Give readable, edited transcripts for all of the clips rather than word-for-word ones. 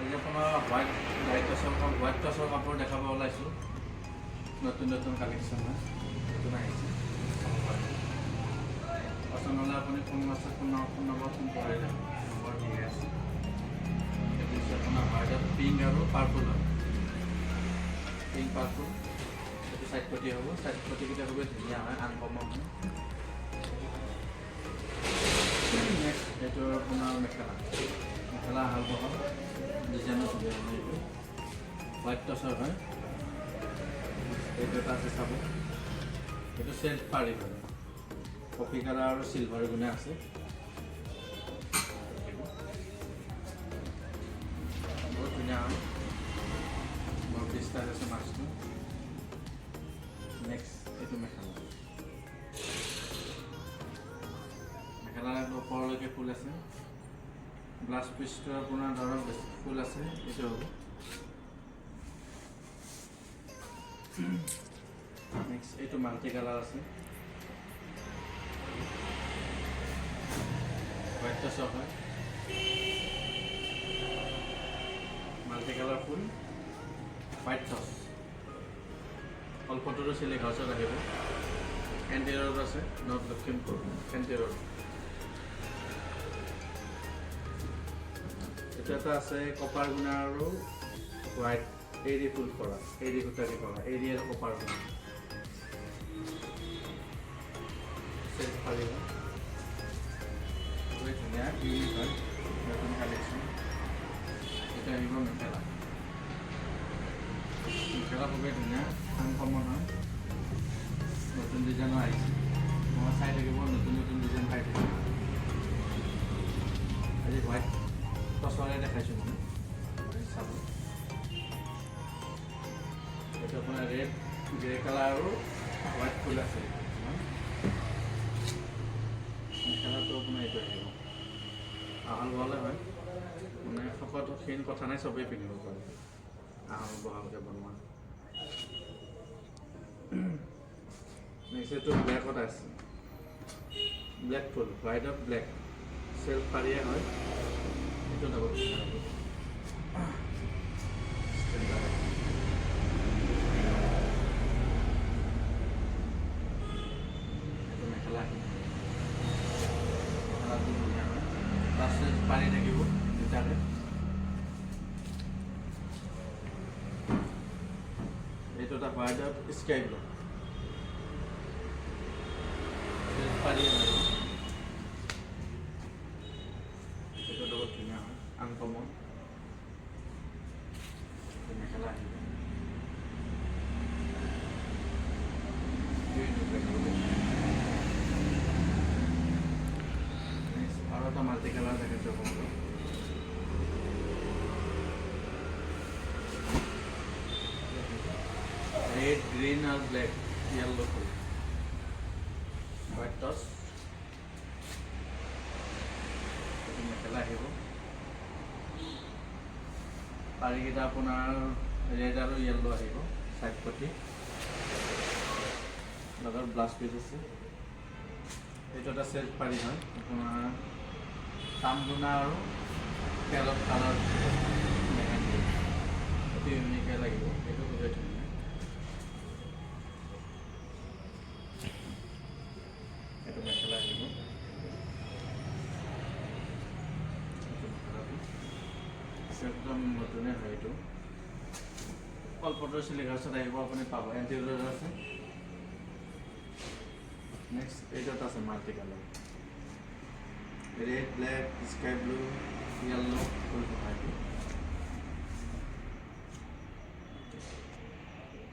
আজি আপোনাৰ হোৱাইট টচৰ কাপোৰ দেখাব ওলাইছোঁ। নতুন নতুন কালেকশ্যন হয়, নতুন আহিছে। পচন্দ হ'লে আপুনি ফোন নম্বৰ ফোন কৰিলে নম্বৰ দিয়ে আছে। এইটো হৈছে আপোনাৰ হোৱাইটত পিংক আৰু পাৰ্পল হয়, পিংক পাৰ্পল। এইটো চাইড পটি হ'ব, চাইড পটিকেইটা খুবেই ধুনীয়া হয়, আনকমন হয়। নেক্সট এইটো আপোনাৰ মেখেলা হাল বহল ডিজাইনৰ ধুনীয়া হয়। এইটো হোৱাইট টচৰ হয়। এইটো এটা আছে চাব, এইটো চেল্ফ পাৰি হয়, কফি কালাৰ আৰু চিলভাৰ গুণে আছে। বহুত ধুনীয়া হয়, বৰ বিস্তাৰ আছে মাছটো। নেক্সট এইটো মেখেলাৰ ওপৰলৈকে ফুল আছে, ব্লাউজ পিচটো আপোনাৰ ধৰক বেছি ফুল আছে। এইটো হ'ব। নেক্সট এইটো মাল্টি কালাৰ আছে, হোৱাইট টচৰ হয়, মাল্টি কালাৰ ফুল হোৱাইট টচ। কলপতৰো চিলিক হাউচত আহিব। এনটি ৰোড আছে, নৰ্থ লখিমপুৰ এনটি ৰোড। এইটো এটা আছে কপাৰ গুণা আৰু হোৱাইট এৰি ফুল কৰা, এৰি সূতাৰি কৰা, এৰি আৰু কপাৰ গুণা চেল্ফ পাৰিব। খুবেই ধুনীয়া ইউনিক হয়, নতুন কালেকশ্যন। এইটো আহিব মেখেলা খুবেই ধুনীয়া, আনকমন হয়, নতুন ডিজাইনো আহিছে। মই চাই থাকিব, নতুন নতুন ডিজাইন পাই থাকিব। আজি হোৱাইট টচৰে দেখাইছোঁ মই, চাব। এইটো আপোনাৰ ৰেড গ্ৰে কালাৰ আৰু হোৱাইট ফুল আছে। মেখেলাটো আপোনাৰ এইটো আহিব, আহল বহলে হয়, মানে শকতখিন কথা নাই, চবেই পিন্ধিব পাৰে, আহল বহলকৈ বনোৱা। নেক্সট এইটো ব্লেকত আছে, ব্লেক ফুল হোৱাইটত ব্লেক চেল্ফ পাৰিয়ে হয়। এইটো ডাবল মেখেলাটো ধুনীয়া হয়, প্লাছ পাৰি থাকিব দুটাকে। এইটো এটা হোৱাইটত স্কাই ব্লু পাৰি হয়, এইটো বহুত ধুনীয়া হয়, আনকমন মেখেলা আহিব। আৰু এটা মাল্টি কালাৰ দেখাইছোঁ আপোনালোকক, ৰেড গ্ৰীণ আৰু ব্লেক য়েল্লো ফুল হোৱাইট টচ। এইটো মেখেলা আহিব, পাৰিকেইটা আপোনাৰ ৰেড আৰু য়েল্লো আহিব, চাইড পটি লগত ব্লাউজ পিচ আছে। এইটো এটা চেল্ফ পাৰি হয়, আপোনাৰ তামগুনা আৰু তেলত কালাৰ মেহেন্দি, অতি ইউনিকে লাগিব। এইটো খুবেই ধুনীয়া, এইটো মেখেলা আহিব। এইটো মেখেলাটো একদম নতুনে হয়, এইটো কলপতৰ চিলিক হাউচত আহিব, আপুনি পাব, এনটি ৰোড আছে। নেক্সট এইটোত আছে multi colour, red black sky blue yellow full white.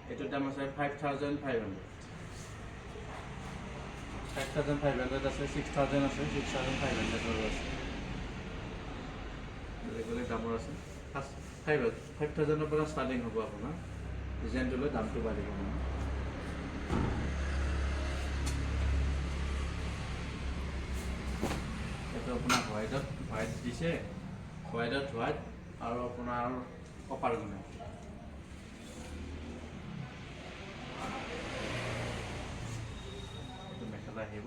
এইটোৰ দাম আছে 5,500 আছে, 6,000 আছে, 6,500 আছে, বেলেগ বেলেগ দামৰ আছে। 5,000ৰ পৰা ষ্টাৰ্টিং হ'ব আপোনাৰ, ডিজাইনটো লৈ দামটো বাঢ়িব মানে। এইটো আপোনাৰ হোৱাইট দিছে, হোৱাইটত হোৱাইট আৰু আপোনাৰ কপাৰ গুণা। এইটো মেখেলা আহিব,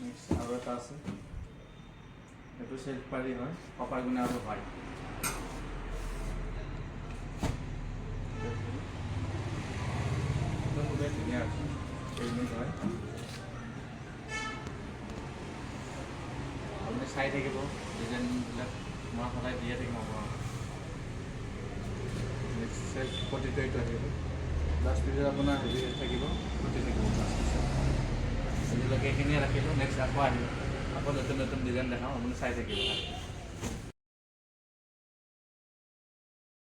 নেক্সট আৰু আৰু এটা আছে, এইটো চেল্ফ পাৰি হয়, কপাৰ গুণা আৰু হোৱাইট। খুবেই ধুনীয়া আছে, ইউনিক হয়। আপুনি চাই থাকিব ডিজাইনবিলাক, মই সদায় দিয়ে থাকিম আপোনাক। নেক্সট চেল্ফ প্ৰতিটো এইটো আহিব, লাষ্ট পিছত আপোনাৰ হেৰি থাকিব, প্ৰতি থাকিব লাষ্ট পিছত। আজিলৈকে এইখিনিয়ে ৰাখিলোঁ, নেক্সট আকৌ আহিব, আকৌ নতুন নতুন ডিজাইন দেখাওঁ, আপুনি চাই থাকিব।